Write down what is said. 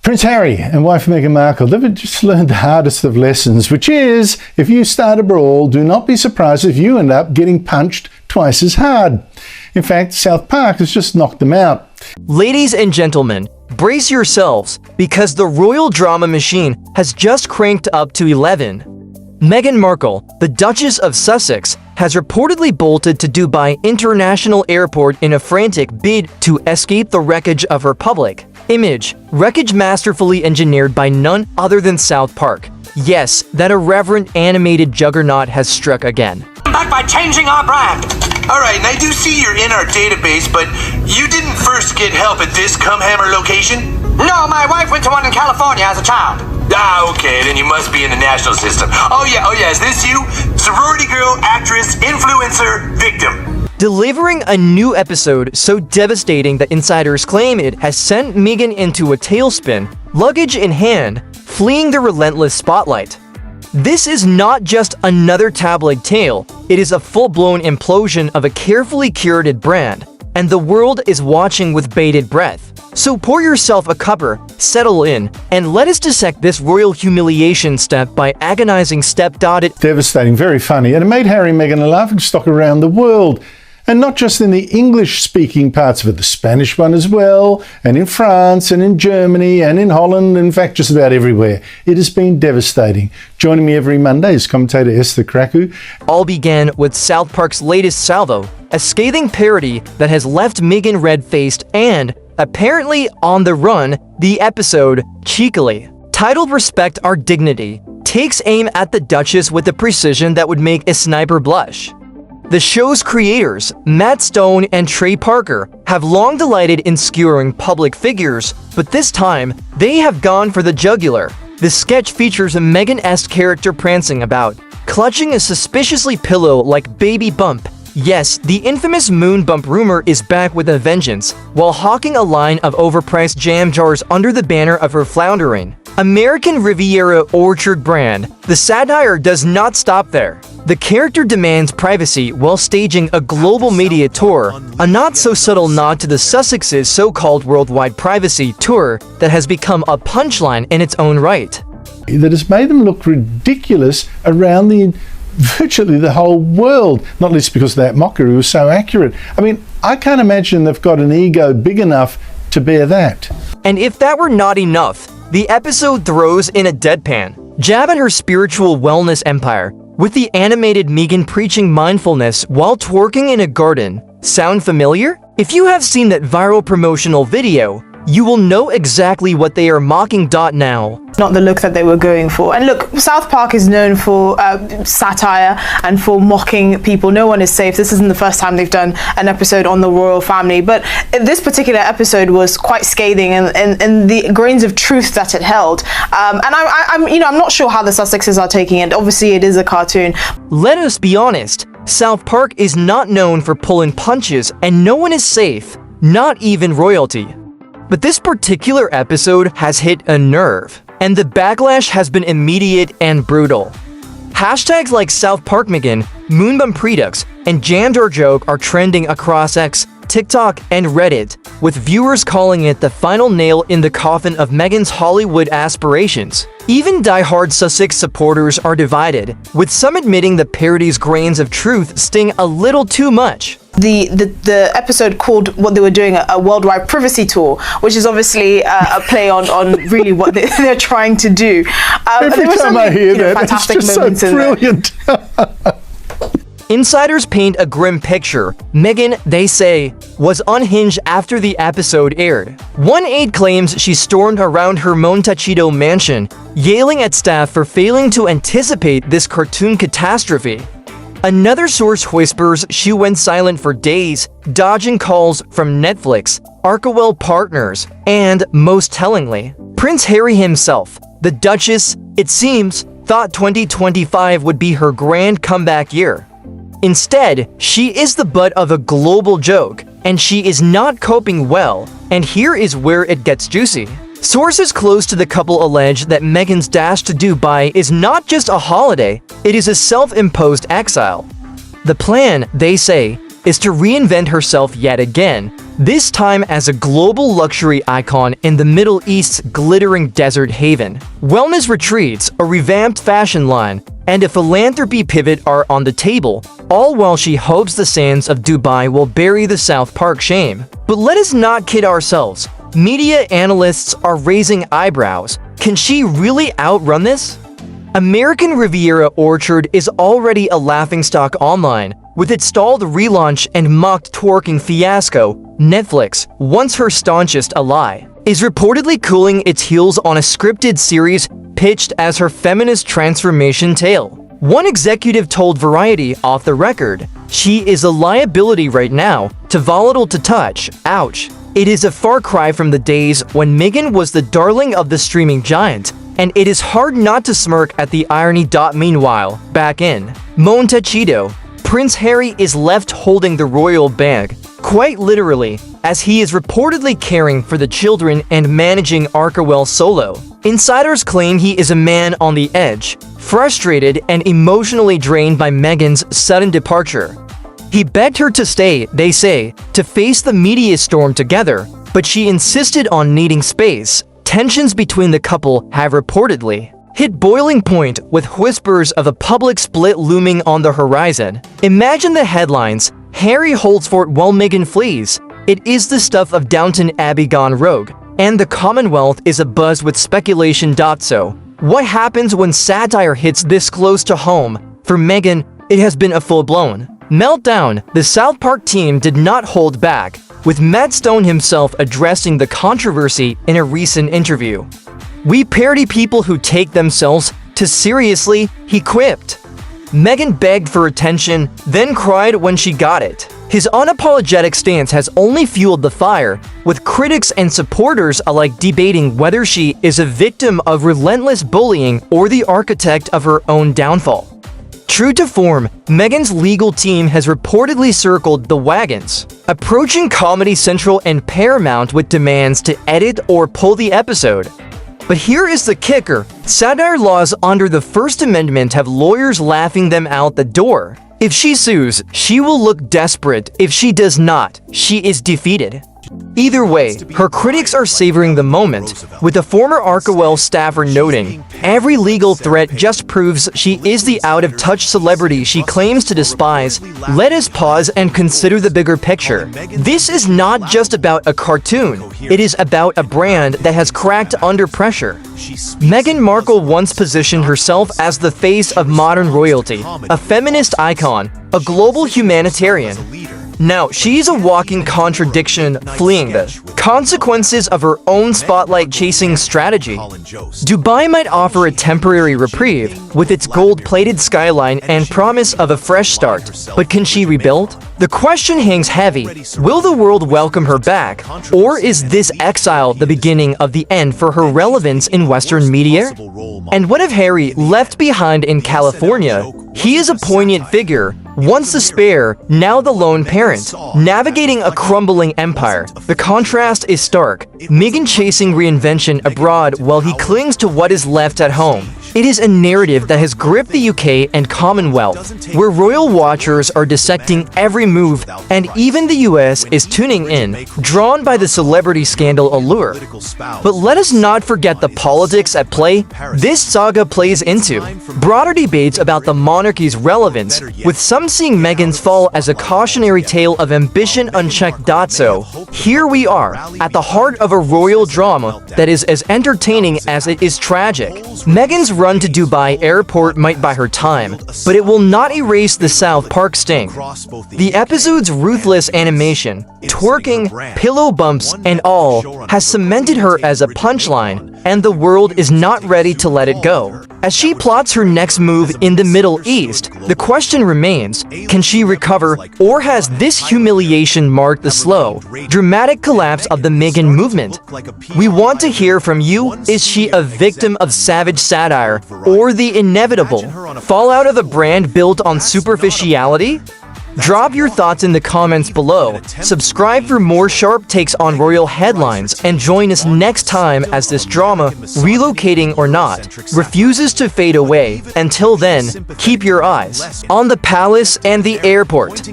Prince Harry and wife Meghan Markle, they've just learned the hardest of lessons, which is, if you start a brawl, do not be surprised if you end up getting punched twice as hard. In fact, South Park has just knocked them out. Ladies and gentlemen, brace yourselves, because the royal drama machine has just cranked up to 11. Meghan Markle, the Duchess of Sussex, has reportedly bolted to Dubai International Airport in a frantic bid to escape the wreckage of her public image. Wreckage masterfully engineered by none other than South Park. Yes, that irreverent animated juggernaut has struck again. Back by changing our brand. Alright, and I do see you're in our database, but you didn't first get help at this Cumhammer location? No, my wife went to one in California as a child. Ah, okay, then you must be in the national system. Oh yeah, is this you? Sorority girl, actress, influencer, victim. Delivering a new episode so devastating that insiders claim it has sent Meghan into a tailspin, luggage in hand, fleeing the relentless spotlight. This is not just another tabloid tale, it is a full-blown implosion of a carefully curated brand, and the world is watching with bated breath. So pour yourself a cuppa, settle in, and let us dissect this royal humiliation step by agonizing step. Devastating, very funny, and it made Harry and Meghan a laughingstock around the world. And not just in the English-speaking parts of it, the Spanish one as well, and in France, and in Germany, and in Holland, in fact, just about everywhere. It has been devastating. Joining me every Monday is commentator Esther Kraku. All began with South Park's latest salvo, a scathing parody that has left Meghan red-faced and, apparently on the run. The episode, Cheekily, titled Respect Our Dignity, takes aim at the Duchess with a precision that would make a sniper blush. The show's creators, Stone and Trey Parker, have long delighted in skewering public figures, but this time, they have gone for the jugular. The sketch features a Meghan-esque character prancing about, clutching a suspiciously pillow-like baby bump. Yes, the infamous moon bump rumor is back with a vengeance, while hawking a line of overpriced jam jars under the banner of her floundering. American Riviera Orchard brand, the satire does not stop there. The character demands privacy while staging a global media tour, a not-so-subtle nod to the Sussexes' so-called worldwide privacy tour that has become a punchline in its own right. That has made them look ridiculous around virtually the whole world, not least because that mockery was so accurate. I mean, I can't imagine they've got an ego big enough to bear that. And if that were not enough, the episode throws in a deadpan jab at her spiritual wellness empire, with the animated Meghan preaching mindfulness while twerking in a garden. Sound familiar? If you have seen that viral promotional video, you will know exactly what they are mocking. Now. Not the look that they were going for. And look, South Park is known for satire and for mocking people. No one is safe. This isn't the first time they've done an episode on the royal family, but this particular episode was quite scathing and the grains of truth that it held. And I'm not sure how the Sussexes are taking it. Obviously, it is a cartoon. Let us be honest. South Park is not known for pulling punches, and no one is safe, not even royalty. But this particular episode has hit a nerve, and the backlash has been immediate and brutal. Hashtags like South Park Meghan, Moonbump Predux, and Jam Jar Joke are trending across X, TikTok, and Reddit, with viewers calling it the final nail in the coffin of Meghan's Hollywood aspirations. Even die-hard Sussex supporters are divided, with some admitting the parody's grains of truth sting a little too much. The episode called what they were doing a worldwide privacy tour, which is obviously a play on really what they're trying to do. Every time I hear that, fantastic it's just moments so brilliant. Insiders paint a grim picture. Meghan, they say, was unhinged after the episode aired. One aide claims she stormed around her Montecito mansion, yelling at staff for failing to anticipate this cartoon catastrophe. Another source whispers she went silent for days, dodging calls from Netflix, Arkewell Partners, and, most tellingly, Prince Harry himself. The Duchess, it seems, thought 2025 would be her grand comeback year. Instead, she is the butt of a global joke, and she is not coping well, and here is where it gets juicy. Sources close to the couple allege that Meghan's dash to Dubai is not just a holiday, it is a self-imposed exile. The plan, they say, is to reinvent herself yet again, this time as a global luxury icon in the Middle East's glittering desert haven. Wellness retreats, a revamped fashion line, and a philanthropy pivot are on the table, all while she hopes the sands of Dubai will bury the South Park shame. But let us not kid ourselves. Media analysts are raising eyebrows. Can she really outrun this? American Riviera Orchard is already a laughingstock online. With its stalled relaunch and mocked twerking fiasco, Netflix, once her staunchest ally, is reportedly cooling its heels on a scripted series pitched as her feminist transformation tale. One executive told Variety off the record, "She is a liability right now, too volatile to touch, ouch." It is a far cry from the days when Meghan was the darling of the streaming giant, and it is hard not to smirk at the irony. Meanwhile, back in Montecito, Prince Harry is left holding the royal bag, quite literally, as he is reportedly caring for the children and managing Arkawell solo. Insiders claim he is a man on the edge, frustrated and emotionally drained by Meghan's sudden departure. He begged her to stay, they say, to face the media storm together, but she insisted on needing space. Tensions between the couple have reportedly hit boiling point, with whispers of a public split looming on the horizon. Imagine the headlines: Harry holds fort while Meghan flees. It is the stuff of Downton Abbey gone rogue, and the Commonwealth is abuzz with speculation. So, what happens when satire hits this close to home? For Meghan, it has been a full-blown meltdown. The South Park team did not hold back, with Matt Stone himself addressing the controversy in a recent interview. "We parody people who take themselves too seriously," he quipped. Meghan begged for attention, then cried when she got it. His unapologetic stance has only fueled the fire, with critics and supporters alike debating whether she is a victim of relentless bullying or the architect of her own downfall. True to form, Meghan's legal team has reportedly circled the wagons, approaching Comedy Central and Paramount with demands to edit or pull the episode. But here is the kicker: satire laws under the First Amendment have lawyers laughing them out the door. If she sues, she will look desperate. If she does not, she is defeated. Either way, her critics are savoring the moment, with a former Arkawell staffer noting, "Every legal threat just proves she is the out-of-touch celebrity she claims to despise. Let us pause and consider the bigger picture. This is not just about a cartoon. It is about a brand that has cracked under pressure." Meghan Markle once positioned herself as the face of modern royalty, a feminist icon, a global humanitarian. Now, she's a walking contradiction, fleeing the consequences of her own spotlight-chasing strategy. Dubai might offer a temporary reprieve, with its gold-plated skyline and promise of a fresh start, but can she rebuild? The question hangs heavy: will the world welcome her back, or is this exile the beginning of the end for her relevance in Western media? And what if Harry, left behind in California? He is a poignant figure, once the spare, now the lone parent, navigating a crumbling empire. The contrast is stark. Meghan chasing reinvention abroad while he clings to what is left at home. It is a narrative that has gripped the UK and Commonwealth, where royal watchers are dissecting every move, and even the US is tuning in, drawn by the celebrity scandal allure. But let us not forget the politics at play this saga plays into. Broader debates about the monarchy's relevance, with some seeing Meghan's fall as a cautionary tale of ambition unchecked. So, here we are, at the heart of a royal drama that is as entertaining as it is tragic. Meghan's run to Dubai airport might buy her time, but it will not erase the South Park sting. The episode's ruthless animation, twerking, pillow bumps, and all has cemented her as a punchline, and the world is not ready to let it go. As she plots her next move in the Middle East, the question remains, can she recover, or has this humiliation marked the slow, dramatic collapse of the Meghan movement? We want to hear from you. Is she a victim of savage satire, or the inevitable fallout of a brand built on superficiality? Drop your thoughts in the comments below, subscribe for more sharp takes on royal headlines, and join us next time as this drama, relocating or not, refuses to fade away. Until then, keep your eyes on the palace and the airport.